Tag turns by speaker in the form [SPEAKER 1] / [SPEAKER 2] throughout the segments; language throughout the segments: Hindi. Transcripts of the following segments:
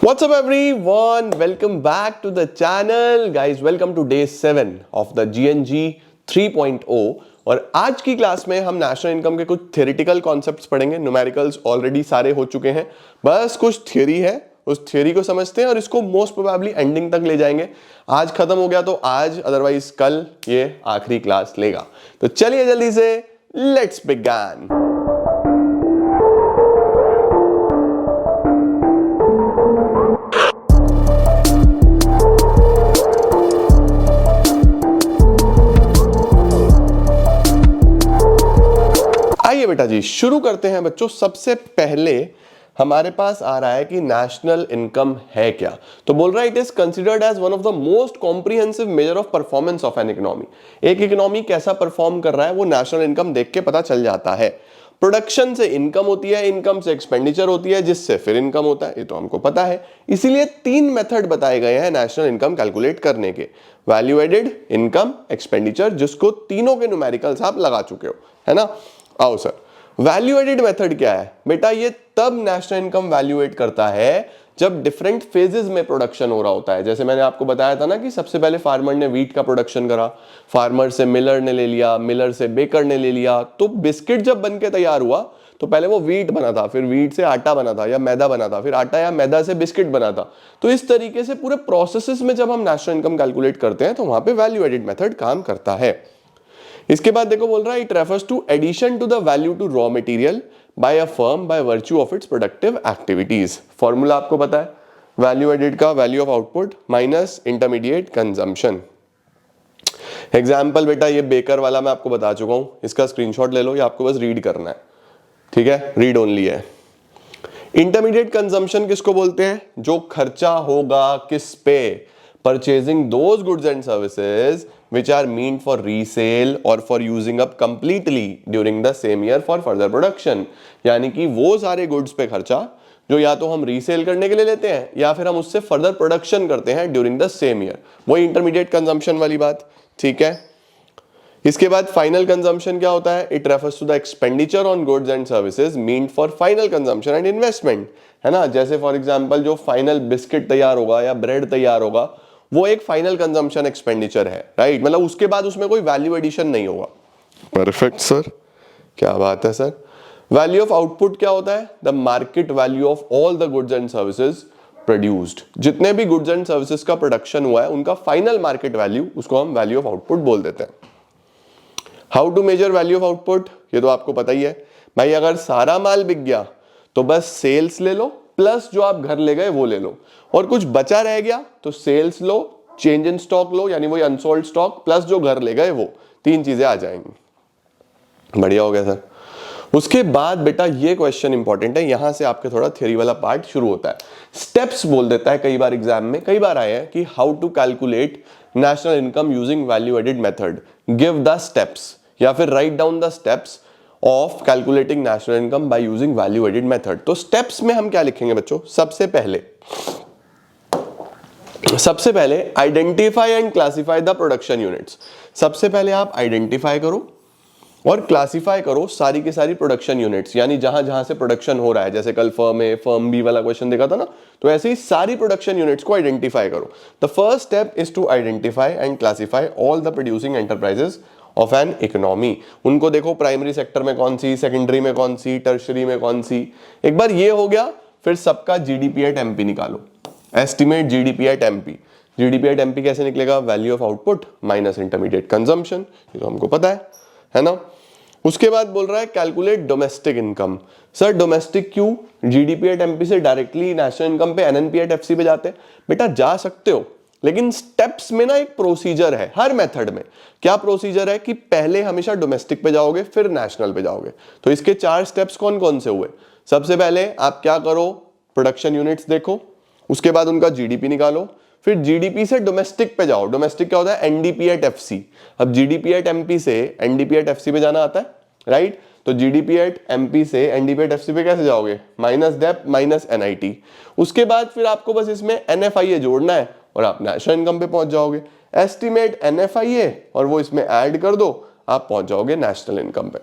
[SPEAKER 1] What's up everyone? Welcome back to the channel. Guys, welcome to day 7 of the GNG 3.0 और आज की क्लास में हम नेशनल इनकम के कुछ थ्योरेटिकल कॉन्सेप्ट्स पढ़ेंगे। न्यूमेरिकल्स ऑलरेडी सारे हो चुके हैं, बस कुछ थ्योरी है, उस थ्योरी को समझते हैं और इसको मोस्ट प्रोबेबली एंडिंग तक ले जाएंगे। आज खत्म हो गया तो आज, अदरवाइज कल ये आखिरी क्लास लेगा। तो चलिए जल्दी से लेट्स बिगिन। आइए बेटा जी शुरू करते हैं बच्चों। सबसे पहले हमारे पास आ रहा है कि नेशनल इनकम है क्या। तो बोल रहा है it is considered as one of the most comprehensive measure of performance of an economy. एक इकोनॉमी कैसा परफॉर्म कर रहा है वो नेशनल इनकम देख के पता चल जाता है। प्रोडक्शन से इनकम होती है, इनकम से एक्सपेंडिचर होती है, जिससे फिर इनकम होता है, ये तो हमको पता है। इसीलिए 3 मेथड बताए गए हैं नेशनल इनकम कैलकुलेट करने के, वैल्यू एडेड, इनकम, एक्सपेंडिचर, जिसको तीनों के न्यूमेरिकल्स आप लगा चुके हो, है ना। आओ सर, वैल्यू एडेड मेथड क्या है बेटा? ये तब नेशनल इनकम वैल्यूएट करता है जब डिफरेंट फेजेस में प्रोडक्शन हो रहा होता है। जैसे मैंने आपको बताया था ना कि सबसे पहले फार्मर ने व्हीट का प्रोडक्शन करा, फार्मर से मिलर ने ले लिया, मिलर से बेकर ने ले लिया, तो बिस्किट जब बन के तैयार हुआ तो पहले वो व्हीट बना था, फिर व्हीट से आटा बना था या मैदा बना था, फिर आटा या मैदा से बिस्किट बना था। तो इस तरीके से पूरे प्रोसेसेस में जब हम नेशनल इनकम कैलकुलेट करते हैं तो वहां पे वैल्यू एडेड मेथड काम करता है। इसके बाद देखो बोल रहा है it refers to addition to the value to raw material by a firm by virtue of its productive activities. Formula आपको पता है, वैल्यू एडेड का value of output minus intermediate consumption. Example बेटा ये बेकर वाला मैं आपको बता चुका हूं, इसका स्क्रीनशॉट ले लो, ये आपको बस रीड करना है, ठीक है, रीड ओनली है। इंटरमीडिएट कंजम्पशन किसको बोलते हैं? जो खर्चा होगा किस पे? Purchasing those goods and services which are meant for resale or for using up completely during the same year for further production। यानी कि वो सारे गुड्स पे खर्चा जो या तो हम रीसेल करने के लिए लेते हैं या फिर हम उससे फर्दर प्रोडक्शन करते हैं ड्यूरिंग द सेम ईयर, वही इंटरमीडिएट कंजम्पशन वाली बात, ठीक है। इसके बाद फाइनल कंजम्पशन क्या होता है? It refers to the expenditure on goods and services meant for final consumption and investment, है ना। जैसे फॉर एग्जांपल जो फाइनल बिस्किट तैयार होगा या ब्रेड तैयार होगा वो एक फाइनल कंजम्पशन एक्सपेंडिचर है, राइट। मतलब उसके बाद उसमें कोई वैल्यू एडिशन नहीं होगा। परफेक्ट सर, क्या बात है सर। वैल्यू ऑफ आउटपुट क्या होता है? The market value of all the goods and services produced. जितने भी गुड्स एंड सर्विसेज का प्रोडक्शन हुआ है उनका फाइनल मार्केट वैल्यू, उसको हम वैल्यू ऑफ आउटपुट बोल देते हैं। How to measure value of output? ये तो आपको पता ही है भाई, अगर सारा माल बिक गया तो बस सेल्स ले लो प्लस जो आप घर ले गए वो ले लो, और कुछ बचा रह गया तो sales low, change in stock low, यानी वही अनसोल्ड स्टॉक प्लस जो घर ले गए, वो 3 चीजें आ जाएंगी। बढ़िया हो गया सर। उसके बाद बेटा ये क्वेश्चन इंपॉर्टेंट है, यहां से आपके थोड़ा थ्योरी वाला पार्ट शुरू होता है। स्टेप्स बोल देता है, कई बार एग्जाम में कई बार आए हैं कि how to calculate national income using value added method, give the steps, या फिर right down the steps of calculating national income by using value added method. तो स्टेप्स में हम क्या लिखेंगे बच्चों? सबसे पहले identify and classify the production units. सबसे पहले आप आइडेंटिफाई करो और क्लासिफाई करो सारी की सारी प्रोडक्शन यूनिट्स, यानी जहां जहां से प्रोडक्शन हो रहा है। जैसे कल फर्म ए फर्म बी वाला क्वेश्चन देखा था ना, तो ऐसे ही सारी प्रोडक्शन यूनिट्स को आइडेंटिफाई करो। The first step is to identify and classify all the producing enterprises of an economy. उनको देखो प्राइमरी सेक्टर में कौन सी, सेकेंडरी में कौन सी, टर्शरी में कौन सी। एक बार ये हो गया, फिर सबका जीडीपी एट एमपी निकालो, estimate GDP at MP. GDP at MP कैसे निकलेगा? Value of output minus intermediate consumption, ये तो हमको पता है ना। उसके बाद बोल रहा है calculate domestic income. Sir domestic क्यों? जीडीपी एट एमपी से डायरेक्टली नेशनल इनकम पे एनएनपी एट एफसी पे जाते हैं। बेटा जा सकते हो, लेकिन स्टेप्स में ना एक प्रोसीजर है हर मेथड में। क्या प्रोसीजर है? कि पहले हमेशा डोमेस्टिक पे जाओगे फिर नेशनल पे जाओगे। तो इसके 4 स्टेप्स कौन कौन से हुए? सबसे पहले आप क्या करो? प्रोडक्शन यूनिट्स देखो, उसके बाद उनका जीडीपी निकालो, फिर जीडीपी से डोमेस्टिक पे जाओ। डोमेस्टिक क्या होता है? NDP at FC. अब जीडीपी एट एमपी से एनडीपी एट एफसी पे जाना आता है, राइट। तो जीडीपी एट एमपी से एनडीपी एट एफसी पे कैसे जाओगे? Minus dep minus NIT. उसके बाद फिर आपको बस इसमें एनएफआईए जोड़ना है और आप नेशनल इनकम पे पहुंच जाओगे। एस्टिमेट एनएफआईए और वो इसमें ऐड कर दो, आप पहुंच जाओगे नेशनल इनकम पे।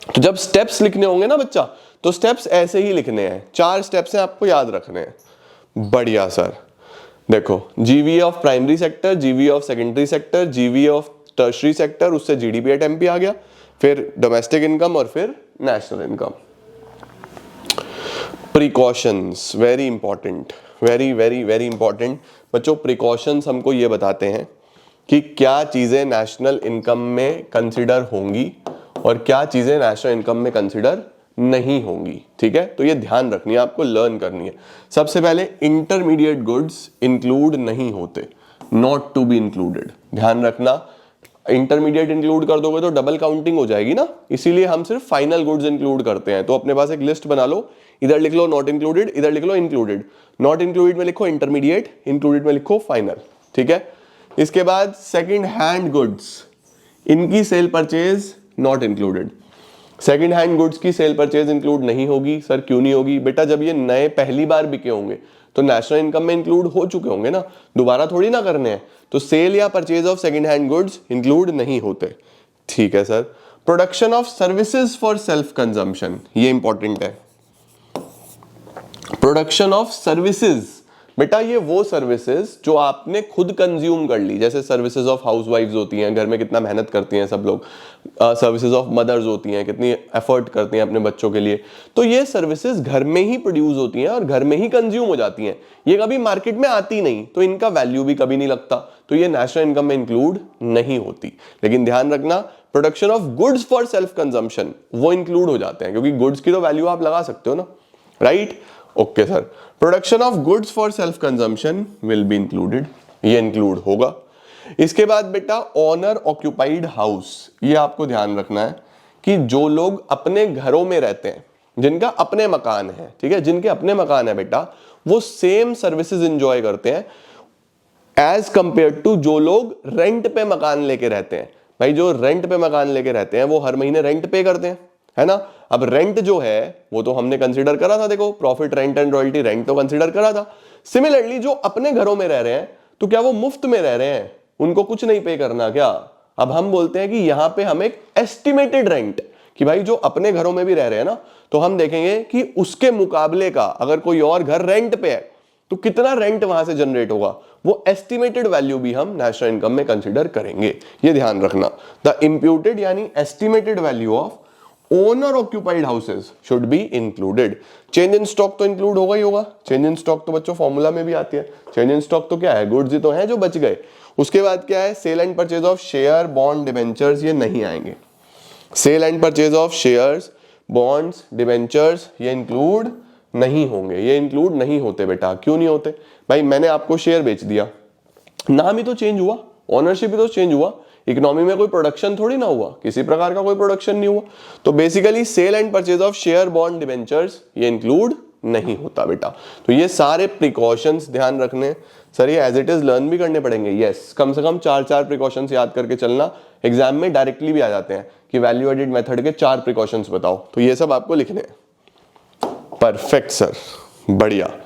[SPEAKER 1] तो जब स्टेप्स लिखने होंगे ना बच्चा, तो स्टेप्स ऐसे ही लिखने हैं। 4 स्टेप्स हैं, आपको याद रखने हैं। बढ़िया सर। देखो, जीवी ऑफ प्राइमरी सेक्टर, जीवी ऑफ सेकेंडरी सेक्टर, जीवी ऑफ टर्शरी सेक्टर, उससे जीडीपी एट एमपी आ गया, फिर डोमेस्टिक इनकम और फिर national income. Precautions very important, very very very important बच्चों। प्रिकॉशंस हमको ये बताते हैं कि क्या चीजें नेशनल इनकम में कंसिडर होंगी और क्या चीजें नेशनल इनकम में कंसिडर नहीं होंगी। ठीक है, तो ये ध्यान रखनी है, आपको लर्न करनी है। सबसे पहले इंटरमीडिएट गुड्स इंक्लूड नहीं होते, नॉट टू बी इंक्लूडेड। ध्यान रखना, इंटरमीडिएट इंक्लूड कर दोगे तो डबल काउंटिंग हो जाएगी ना, इसीलिए हम सिर्फ फाइनल गुड्स इंक्लूड करते हैं। तो अपने पास एक लिस्ट बना लो, इधर लिख लो नॉट इंक्लूडेड, इधर लिख लो इंक्लूडेड। नॉट इंक्लूडेड में लिखो इंटरमीडिएट, इंक्लूडेड में लिखो फाइनल। ठीक है, इसके बाद सेकंड हैंड गुड्स, इनकी cell purchase not included. Second hand goods की सेल परचेज इंक्लूड नहीं होगी। सर क्यों नहीं होगी? बेटा जब ये नए पहली बार बिके होंगे तो नेशनल इनकम में इंक्लूड हो चुके होंगे ना, दोबारा थोड़ी ना करने हैं, तो सेल या purchase of second hand goods include नहीं होते। ठीक है sir. Production of services for self consumption, ये इंपॉर्टेंट है। प्रोडक्शन ऑफ सर्विसेज, बेटा ये वो सर्विसेज जो आपने खुद कंज्यूम कर ली, जैसे सर्विसेज ऑफ हाउसवाइफ्स होती हैं, घर में कितना मेहनत करती हैं सब लोग, सर्विसेज ऑफ मदर्स होती हैं, कितनी एफर्ट करती हैं अपने बच्चों के लिए, तो ये सर्विसेज घर में ही प्रोड्यूस होती हैं और घर में ही कंज्यूम हो जाती हैं, ये कभी मार्केट में आती नहीं, तो इनका वैल्यू भी कभी नहीं लगता, तो ये नेशनल इनकम में इंक्लूड नहीं होती। लेकिन ध्यान रखना, production of goods for self consumption वो इंक्लूड हो जाते हैं, क्योंकि गुड्स की तो वैल्यू आप लगा सकते हो ना, right? Okay sir. Production of goods for self consumption will be included, ये इंक्लूड होगा। इसके बाद बेटा ओनर ऑक्यूपाइड हाउस, ये आपको ध्यान रखना है कि जो लोग अपने घरों में रहते हैं, जिनका अपने मकान है, ठीक है, जिनके अपने मकान है बेटा, वो सेम सर्विसेज एंजॉय करते हैं एज कंपेयर टू जो लोग रेंट पे मकान लेके रहते हैं। भाई जो रेंट पे मकान लेके रहते हैं वो हर महीने रेंट पे करते हैं, है ना। अब रेंट जो है वो तो हमने कंसीडर करा था, देखो profit rent and royalty, rent तो कंसीडर करा था। सिमिलरली जो अपने घरों में रह रहे हैं, तो क्या वो मुफ्त में रह रहे हैं, उनको कुछ नहीं पे करना क्या? अब हम बोलते हैं कि यहां पे हम एक एस्टिमेटेड रेंट, कि भाई जो अपने घरों में भी रह रहे हैं ना, तो हम देखेंगे कि उसके मुकाबले का अगर कोई और घर रेंट पे है तो कितना रेंट वहां से जनरेट होगा, वो एस्टिमेटेड वैल्यू भी हम नेशनल इनकम में कंसीडर करेंगे, ये ध्यान रखना। द इंप्यूटेड यानी estimated value of owner occupied houses should be included. Change in stock तो इंक्लूड होगा ही होगा, चेंज इन स्टॉक तो बच्चों फॉर्मूला में भी आती है। चेंज इन स्टॉक तो क्या है, गुड्स ही तो हैं जो बच गए। उसके बाद क्या है, sale and purchase of share bond debentures, ये नहीं आएंगे। Sale and purchase of shares bonds debentures ये इंक्लूड नहीं होंगे, ये इंक्लूड नहीं होते बेटा। क्यों नहीं होते? भाई मैंने आपको शेयर बेच दिया, नाम ही तो चेंज हुआ, ओनरशिप ही तो चेंज हुआ, इकोनॉमी में कोई प्रोडक्शन थोड़ी ना हुआ, किसी प्रकार का कोई प्रोडक्शन नहीं हुआ। तो basically sale and purchase of share bond debentures ये इंक्लूड नहीं होता बेटा। तो ये सारे प्रिकॉशंस ध्यान रखने, सर ये एज इट इज लर्न भी करने पड़ेंगे। यस, कम से कम 4 प्रिकॉशंस याद करके चलना, एग्जाम में डायरेक्टली भी आ जाते हैं कि वैल्यू एडिड मेथड के 4 प्रिकॉशंस बताओ, तो ये सब आपको लिखने हैं। परफेक्ट सर, बढ़िया।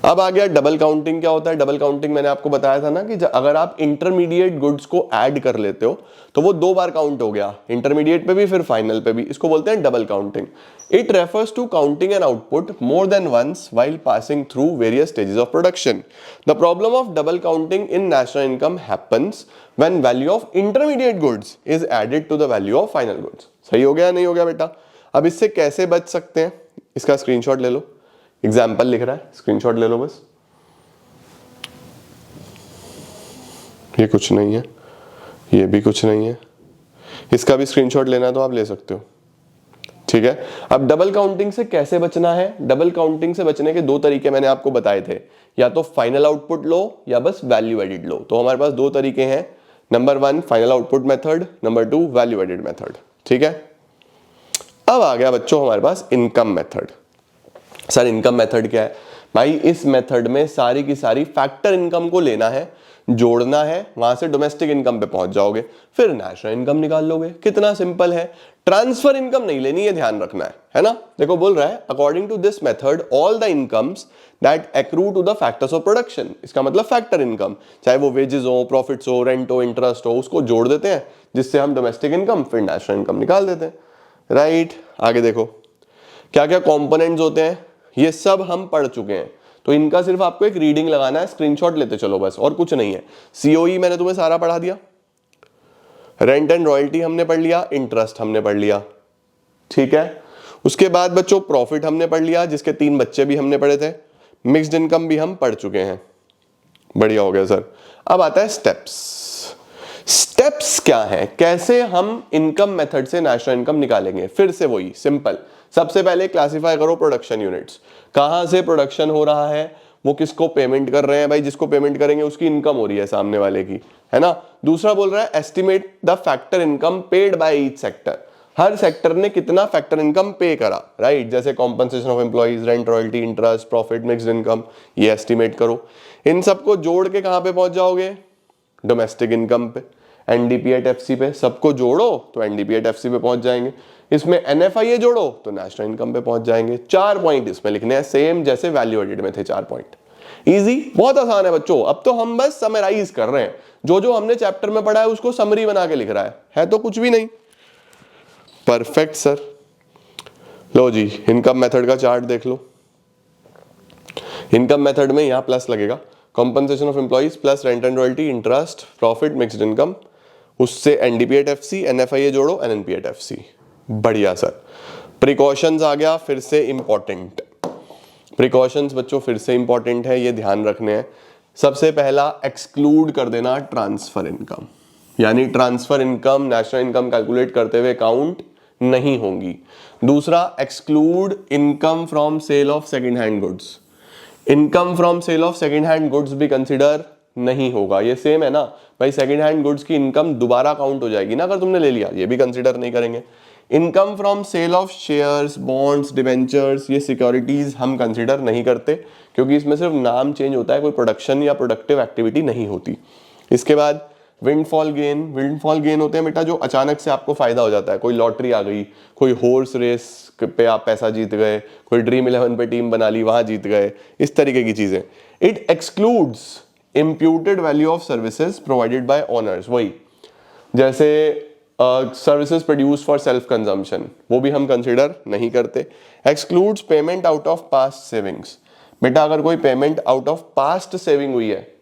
[SPEAKER 1] अब आ गया डबल काउंटिंग। क्या होता है डबल काउंटिंग? मैंने आपको बताया था ना कि अगर आप इंटरमीडिएट गुड्स को ऐड कर लेते हो तो वो 2 बार काउंट हो गया, इंटरमीडिएट पे भी फिर फाइनल पे भी। इसको बोलते हैं double counting. It refers to counting an output more than once while passing through various stages of production. The problem of double counting in national income happens when value of intermediate goods is added to the value of final goods. सही हो गया नहीं हो गया बेटा? अब इससे कैसे बच सकते हैं, इसका स्क्रीनशॉट ले लो, एग्जाम्पल लिख रहा है, स्क्रीनशॉट ले लो बस। ये कुछ नहीं है, ये भी कुछ नहीं है, इसका भी स्क्रीनशॉट लेना तो आप ले सकते हो, ठीक है। अब डबल काउंटिंग से कैसे बचना है? डबल काउंटिंग से बचने के 2 तरीके मैंने आपको बताए थे, या तो फाइनल आउटपुट लो या बस वैल्यू एडिड लो। तो हमारे पास 2 तरीके हैं, number 1 final output method, number 2 value added method, ठीक है। अब आ गया बच्चों हमारे पास income method. Sir income method क्या है? भाई इस मेथड में सारी की सारी फैक्टर इनकम को लेना है, जोड़ना है, वहां से डोमेस्टिक इनकम पे पहुंच जाओगे, फिर नेशनल इनकम निकाल लोगे। कितना सिंपल है। ट्रांसफर इनकम नहीं लेनी है, ध्यान रखना है ना। देखो बोल रहा है according to this method all the incomes that accrue to the factors of production. इसका मतलब फैक्टर इनकम, चाहे वो वेजेस हो, प्रॉफिट्स हो, रेंट हो, इंटरेस्ट हो, उसको जोड़ देते हैं, जिससे हम डोमेस्टिक इनकम फिर नेशनल इनकम निकाल देते हैं, राइट। आगे देखो क्या क्या कॉम्पोनेंट्स होते हैं, ये सब हम पढ़ चुके हैं। तो इनका सिर्फ आपको एक रीडिंग लगाना है, स्क्रीनशॉट लेते चलो बस, और कुछ नहीं है। सीओई मैंने तुम्हें सारा पढ़ा दिया, रेंट एंड रॉयल्टी हमने पढ़ लिया, इंटरेस्ट हमने पढ़ लिया, ठीक है। उसके बाद बच्चों प्रॉफिट हमने पढ़ लिया, जिसके 3 बच्चे भी हमने पढ़े थे, मिक्स्ड इनकम भी हम पढ़ चुके हैं, बढ़िया हो गया सर। अब आता है स्टेप्स। स्टेप्स क्या है, कैसे हम इनकम मेथड से नेशनल इनकम निकालेंगे? फिर से वही सिंपल, सबसे पहले क्लासिफाई करो प्रोडक्शन यूनिट्स, कहां से प्रोडक्शन हो रहा है, वो किसको पेमेंट कर रहे हैं, भाई जिसको पेमेंट करेंगे उसकी इनकम हो रही है सामने वाले की, है ना। दूसरा बोल रहा है estimate the factor income paid by each sector, her sector ने कितना फैक्टर इनकम पे करा, राइट, जैसे compensation of employees, rent, royalty, interest, profit, mixed income, ये एस्टिमेट करो। इन सबको जोड़ के कहां पे पहुंच जाओगे, डोमेस्टिक इनकम पे, एनडीपीएट एफसी पे, सबको जोड़ो तो एनडीपीएट एफसी पे पहुंच जाएंगे। इसमें एनएफआईए जोड़ो तो नेशनल इनकम पे पहुंच जाएंगे। 4 पॉइंट इसमें लिखने हैं, सेम जैसे वैल्यू एडेड में थे 4 पॉइंट। इजी, बहुत आसान है बच्चों। अब तो हम बस समराइज कर रहे हैं, जो जो हमने चैप्टर में पढ़ा है उसको समरी बना के लिख रहा है तो कुछ भी नहीं। Perfect sir. लो जी, इनकम मेथड का चार्ट देख लो। इनकम मेथड में यहां प्लस लगेगा, compensation of employees plus rent and royalty, interest, profit, mixed income, उससे एनडीपीएट एफसी, एनएफआईए जोड़ो, एनएनपीएट एफसी। बढ़िया सर। प्रिकॉशंस आ गया, फिर से इंपॉर्टेंट प्रिकॉशंस बच्चों, फिर से इंपॉर्टेंट है, ये ध्यान रखने हैं। सबसे पहला एक्सक्लूड कर देना ट्रांसफर इनकम, यानी transfer income national income calculate करते हुए काउंट नहीं होंगी। दूसरा, exclude income from sale of second hand goods, income from sale of second hand goods भी कंसिडर नहीं होगा। ये सेम है ना भाई, सेकंड हैंड गुड्स की इनकम दोबारा काउंट हो जाएगी ना अगर तुमने ले लिया, ये भी कंसिडर नहीं करेंगे। Income from sale of shares, bonds, debentures, ये सिक्योरिटीज हम कंसिडर नहीं करते, क्योंकि इसमें सिर्फ नाम चेंज होता है, कोई प्रोडक्शन या प्रोडक्टिव एक्टिविटी नहीं होती। इसके बाद विंडफॉल गेन, विंडफॉल गेन होते हैं बेटा जो अचानक से आपको फायदा हो जाता है, कोई लॉटरी आ गई, कोई हॉर्स रेस पे आप पैसा जीत गए, कोई ड्रीम 11 पे टीम बना ली वहां जीत गए, इस तरीके की चीजें। It excludes imputed value of services provided by owners, वही जैसे services produce for self consumption, वो भी हम कंसिडर नहीं करते। Excludes payment out of past savings, बेटा अगर कोई payment out of past saving हुई है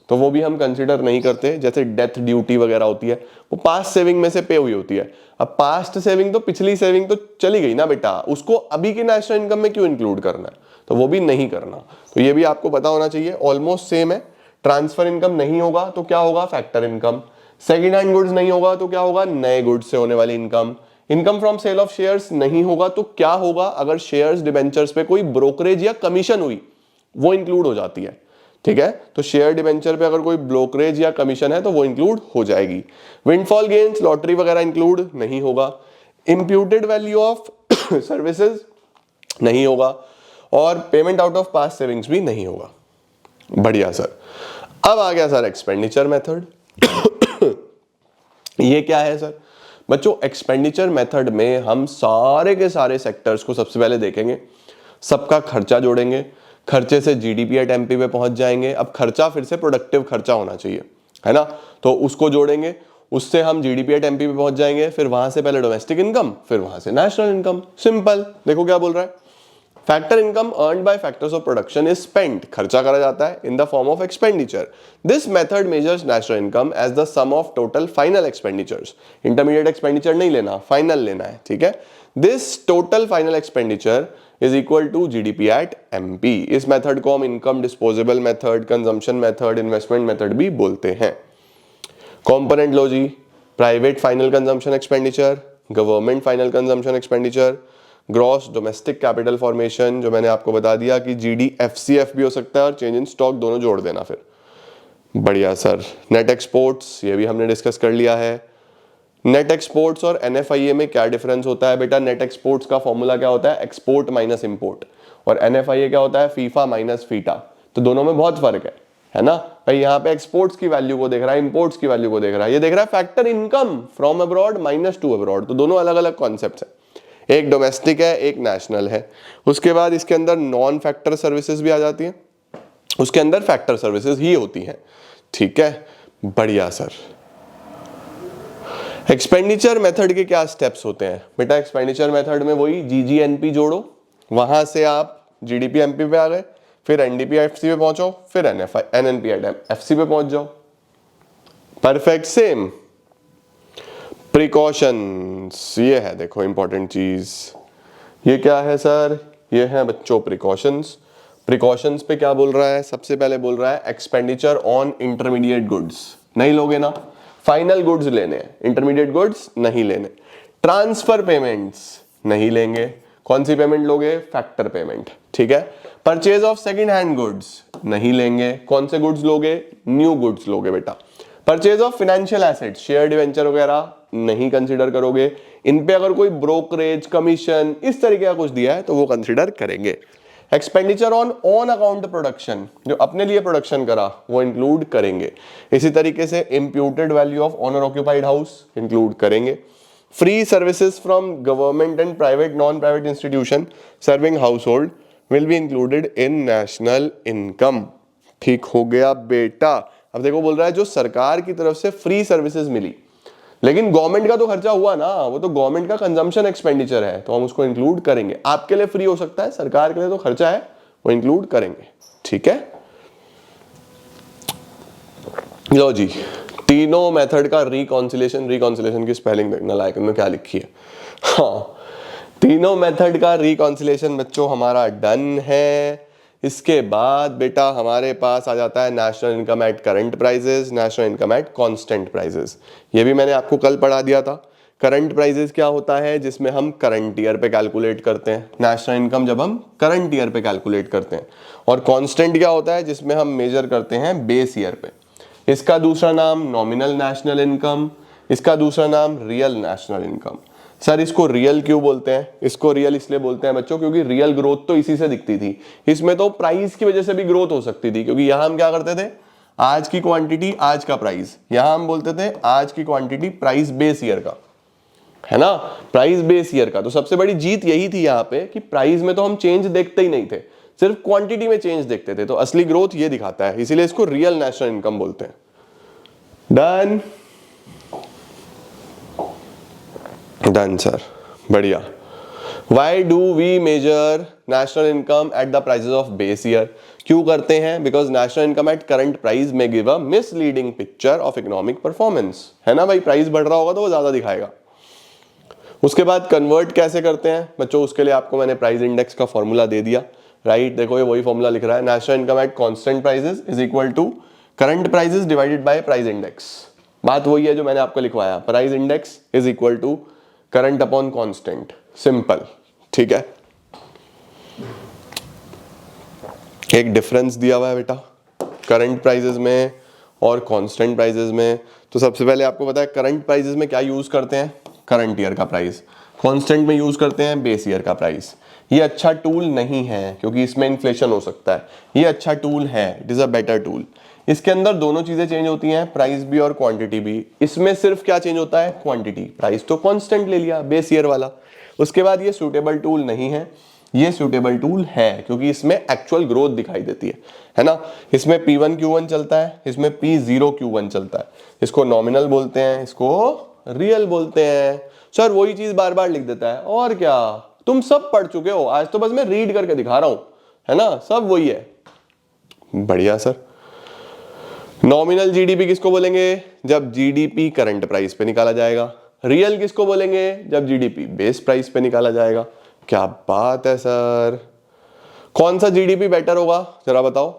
[SPEAKER 1] तो वो भी हम कंसिडर नहीं करते, जैसे डेथ ड्यूटी वगैरह होती है, वो पास्ट सेविंग में से पे हुई होती है। अब पास्ट सेविंग तो पिछली सेविंग तो चली गई ना बेटा, उसको अभी की नेशनल इनकम में क्यों इंक्लूड करना है, तो वो भी नहीं करना। तो ये भी आपको पता होना चाहिए, ऑलमोस्ट सेम है। ट्रांसफर इनकम नहीं होगा तो क्या होगा, factor income. Second hand goods नहीं होगा तो क्या होगा, नए गुड्स से होने वाली income. Income from sale of shares नहीं होगा तो क्या होगा, अगर शेयर्स डिबेंचर्स पे कोई ब्रोकरेज या कमीशन हुई वो इंक्लूड हो जाती है, ठीक है। तो शेयर डिबेंचर पे अगर कोई ब्रोकरेज या कमीशन है तो वो इंक्लूड हो जाएगी। विंडफॉल गेन्स, लॉटरी वगैरह इंक्लूड नहीं होगा। इंप्यूटेड वैल्यू ऑफ सर्विसेज नहीं होगा, और payment out of past savings भी नहीं होगा। बढ़िया सर। अब आ गया सर एक्सपेंडिचर मेथड। ये क्या है सर बच्चों, एक्सपेंडिचर मेथड में हम सारे के सारे सेक्टर्स को सबसे पहले देखेंगे, सबका खर्चा जोड़ेंगे, खर्चे से जीडीपी एट एमपी पे पहुंच जाएंगे। अब खर्चा फिर से प्रोडक्टिव खर्चा होना चाहिए, है ना, तो उसको जोड़ेंगे, उससे हम जीडीपी एट एमपी पे पहुंच जाएंगे, फिर वहां से पहले डोमेस्टिक इनकम, फिर वहां से नेशनल इनकम। सिंपल, देखो क्या बोल रहा है, factor income earned by factors of production is spent, खर्चा करा जाता है in the form of expenditure. This method measures national income as the sum of total final expenditures, intermediate expenditure नहीं लेना, फाइनल लेना है, ठीक है। This total final expenditure is equal to GDP at MP. इस मेथड को हम income disposable method, consumption method, investment method भी बोलते हैं। कॉम्पोनेंट लो जी, private final consumption expenditure, government final consumption expenditure, gross domestic capital formation, जो मैंने आपको बता दिया कि जीडीएफसीएफ भी हो सकता है, और चेंज इन स्टॉक दोनों जोड़ देना फिर। बढ़िया सर। नेट एक्सपोर्ट्स, ये भी हमने डिस्कस कर लिया है। नेट एक्सपोर्ट्स और एनएफआईए में क्या डिफरेंस होता है बेटा, नेट एक्सपोर्ट्स का फॉर्मूला क्या होता है, एक्सपोर्ट माइनस इंपोर्ट, और एनएफआईए क्या होता है, फीफा माइनस फीटा। तो दोनों में बहुत फर्क है ना भाई। यहाँ पे एक्सपोर्ट्स की वैल्यू को देख रहा है, इंपोर्ट्स की वैल्यू को देख रहा है, ये देख रहा है factor income from abroad minus two abroad. तो दोनों अलग अलग कॉन्सेप्ट है, एक डोमेस्टिक है, एक नेशनल है। उसके बाद इसके अंदर नॉन फैक्टर सर्विसेज भी आ जाती हैं, उसके अंदर फैक्टर सर्विसेज ही होती हैं, ठीक है। बढ़िया सर। एक्सपेंडिचर मेथड के क्या स्टेप्स होते हैं बेटा, एक्सपेंडिचर मेथड में वही जीजीएनपी जोड़ो, वहां से आप जीडीपी एमपी पे आ गए, फिर एनडीपीएफसी पे पहुंचो, फिर एनएनपीएफसी पे पहुंच जाओ। Perfect same. प्रिकॉशंस, ये है देखो इंपॉर्टेंट चीज, ये क्या है सर, ये है बच्चों प्रिकॉशंस। प्रिकॉशंस पे क्या बोल रहा है, सबसे पहले बोल रहा है एक्सपेंडिचर ऑन इंटरमीडिएट गुड्स नहीं लोगे ना, फाइनल गुड्स लेने हैं, इंटरमीडिएट गुड्स नहीं लेने। ट्रांसफर पेमेंट्स नहीं लेंगे, कौन सी पेमेंट लोगे, फैक्टर पेमेंट, ठीक है। Purchase of second hand goods नहीं लेंगे, कौन से गुड्स लोगे, न्यू गुड्स लोगे बेटा। Purchase of financial assets, share debenture वगैरह नहीं कंसीडर करोगे, इन पे अगर कोई ब्रोकरेज कमीशन इस तरीके का कुछ दिया है तो वो कंसीडर करेंगे। एक्सपेंडिचर ऑन अकाउंट प्रोडक्शन, जो अपने लिए प्रोडक्शन करा वो इंक्लूड करेंगे। इसी तरीके से imputed value of owner occupied house include करेंगे। Free services from government and private non private institution serving household will be included in national income. ठीक हो गया बेटा। अब देखो बोल रहा है जो सरकार की तरफ से फ्री सर्विसेज मिली, लेकिन गवर्नमेंट का तो खर्चा हुआ ना, वो तो गवर्नमेंट का कंजम्पशन एक्सपेंडिचर है, तो हम उसको इंक्लूड करेंगे। आपके लिए फ्री हो सकता है, सरकार के लिए तो खर्चा है, वो इंक्लूड करेंगे। ठीक है, लो जी, तीनों मेथड का रिकॉन्सिलेशन की स्पेलिंग देखना लायक में क्या लिखी है। हाँ, तीनों मेथड का रिकॉन्सिलेशन बच्चों हमारा डन है। इसके बाद बेटा हमारे पास आ जाता है national income at current prices, national income at constant prices. ये भी मैंने आपको कल पढ़ा दिया था। करंट प्राइजेस क्या होता है, जिसमें हम करंट ईयर पे कैलकुलेट करते हैं, नेशनल इनकम जब हम करंट ईयर पे कैलकुलेट करते हैं। और कांस्टेंट क्या होता है, जिसमें हम मेजर करते हैं बेस ईयर पे। इसका दूसरा नाम नॉमिनल नेशनल इनकम, इसका दूसरा नाम रियल नेशनल इनकम। सर इसको रियल क्यों बोलते हैं, इसको रियल इसलिए बोलते हैं बच्चों क्योंकि रियल ग्रोथ तो इसी से दिखती थी। इसमें तो प्राइस की वजह से भी ग्रोथ हो सकती थी, क्योंकि यहां हम क्या करते थे, आज की क्वांटिटी आज का प्राइस, यहां हम बोलते थे आज की क्वांटिटी प्राइस बेस ईयर का, है ना, प्राइस बेस ईयर का। तो सबसे बड़ी जीत यही थी यहाँ पे कि प्राइस में तो हम चेंज देखते ही नहीं थे, सिर्फ क्वांटिटी में चेंज देखते थे। तो असली ग्रोथ ये दिखाता है, इसीलिए इसको रियल नेशनल इनकम बोलते हैं। डन, डन सर, बढ़िया। Why do we measure national income at the prices of base year, क्यों करते हैं, because national income at current price में give a misleading picture of economic performance, है ना भाई, प्राइस बढ़ रहा होगा तो वो ज्यादा दिखाएगा। उसके बाद कन्वर्ट कैसे करते हैं बच्चों, उसके लिए आपको मैंने प्राइस इंडेक्स का फॉर्मूला दे दिया, राइट। देखो ये वही फॉर्मूला लिख रहा है, national income at constant prices is equal to current prices divided by price index. बात वही है जो मैंने आपको लिखवाया, price index is equal to current upon constant, simple. ठीक है, एक डिफरेंस दिया हुआ है बेटा करंट प्राइसेस में और कांस्टेंट प्राइसेस में। तो सबसे पहले आपको पता है करंट प्राइसेस में क्या यूज करते हैं, करंट ईयर का प्राइस, कांस्टेंट में यूज करते हैं बेस ईयर का प्राइस। ये अच्छा टूल नहीं है क्योंकि इसमें इन्फ्लेशन हो सकता है, ये अच्छा टूल है, it is a better tool. इसके अंदर दोनों चीजें चेंज होती हैं, प्राइस भी और क्वांटिटी भी। इसमें सिर्फ क्या चेंज होता है, क्वांटिटी, प्राइस तो कांस्टेंट ले लिया बेस ईयर वाला। उसके बाद ये सूटेबल टूल नहीं है, ये सूटेबल टूल है क्योंकि इसमें एक्चुअल ग्रोथ दिखाई देती है ना। इसमें P1 Q1 चलता है, इसमें P0 Q1 चलता है। इसको नॉमिनल बोलते हैं, इसको रियल बोलते हैं। सर वही चीज बार बार लिख देता है, और क्या, तुम सब पढ़ चुके हो, आज तो बस मैं रीड करके दिखा रहा हूं, है ना, सब वही है। बढ़िया सर। नॉमिनल जीडीपी किसको बोलेंगे, जब जीडीपी करंट प्राइस पे निकाला जाएगा। रियल किसको बोलेंगे, जब जीडीपी बेस प्राइस पे निकाला जाएगा। क्या बात है सर, कौन सा जीडीपी बेटर होगा जरा बताओ।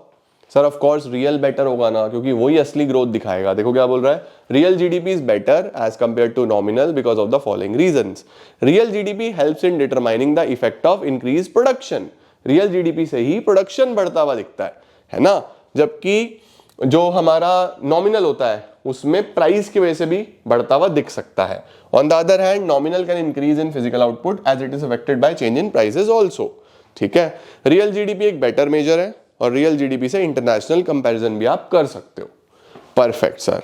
[SPEAKER 1] Sir of course real better होगा ना, क्योंकि वही असली ग्रोथ दिखाएगा। देखो क्या बोल रहा है, real GDP is better as compare to nominal because of the following reasons. Real GDP helps in determining the effect of increase production. रियल जीडीपी से ही प्रोडक्शन बढ़ता हुआ दिखता है ना। जबकि जो हमारा नॉमिनल होता है उसमें प्राइस की वजह से भी बढ़ता हुआ दिख सकता है। On the other hand nominal can increase in physical output as it is affected by change in prices also. ठीक है, रियल जीडीपी एक बेटर मेजर है और रियल जीडीपी से इंटरनेशनल कंपैरिजन भी आप कर सकते हो। परफेक्ट सर,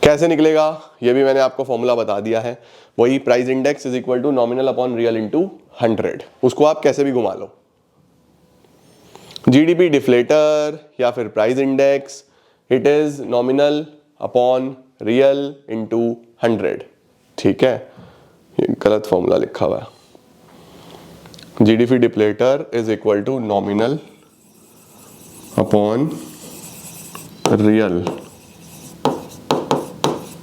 [SPEAKER 1] कैसे निकलेगा ये भी मैंने आपको फॉर्मूला बता दिया है, वही price index is equal to nominal upon real into 100। उसको आप कैसे भी घुमा लो, जीडीपी डिफ्लेटर या फिर price index, it is nominal upon real into 100। ठीक है, ये गलत फॉर्मूला लिखा हुआ है। GDP deflator is equal to nominal upon real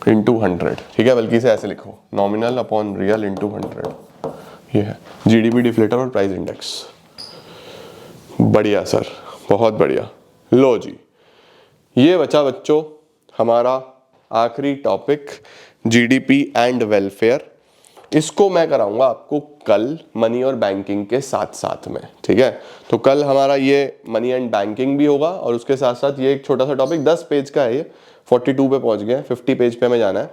[SPEAKER 1] into 100, ठीक है, बल्कि इसे ऐसे लिखो, नॉमिनल अपॉन रियल इंटू 100, ये है जीडीपी डिफ्लेटर और प्राइस इंडेक्स। बढ़िया सर, बहुत बढ़िया। लो जी, ये बचा बच्चों हमारा आखिरी टॉपिक, जीडीपी एंड वेलफेयर। इसको मैं कराऊंगा आपको कल मनी और बैंकिंग के साथ साथ में, ठीक है। तो कल हमारा ये मनी एंड बैंकिंग भी होगा और उसके साथ साथ ये एक छोटा सा टॉपिक 10 पेज का है, ये 42 पे पहुंच गए, 50 पेज पे हमें जाना है,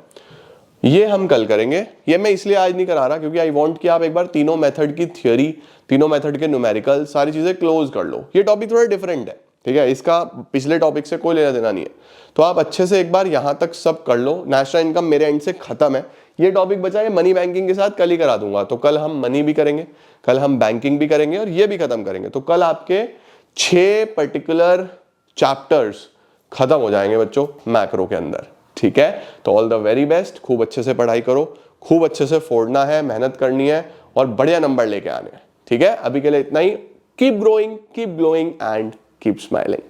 [SPEAKER 1] ये हम कल करेंगे। ये मैं इसलिए आज नहीं करा रहा क्योंकि आई वांट कि आप एक बार तीनों मेथड की थ्योरी, तीनों मेथड के न्यूमेरिकल, सारी चीजें क्लोज कर लो। ये टॉपिक थोड़ा डिफरेंट है, ठीक है, इसका पिछले टॉपिक से कोई लेना देना नहीं है। तो आप अच्छे से एक बार यहां तक सब कर लो। नेशनल इनकम मेरे एंड से खत्म है, ये टॉपिक बचा है मनी बैंकिंग के साथ कल ही करा दूंगा। तो कल हम मनी भी करेंगे, कल हम बैंकिंग भी करेंगे और ये भी खत्म करेंगे। तो कल आपके 6 पर्टिकुलर चैप्टर्स खत्म हो जाएंगे बच्चों मैक्रो के अंदर, ठीक है। तो ऑल द वेरी बेस्ट, खूब अच्छे से पढ़ाई करो, खूब अच्छे से फोड़ना है, मेहनत करनी है और बढ़िया नंबर लेके आने हैं, ठीक है। अभी के लिए इतना ही। Keep growing, keep glowing and keep smiling.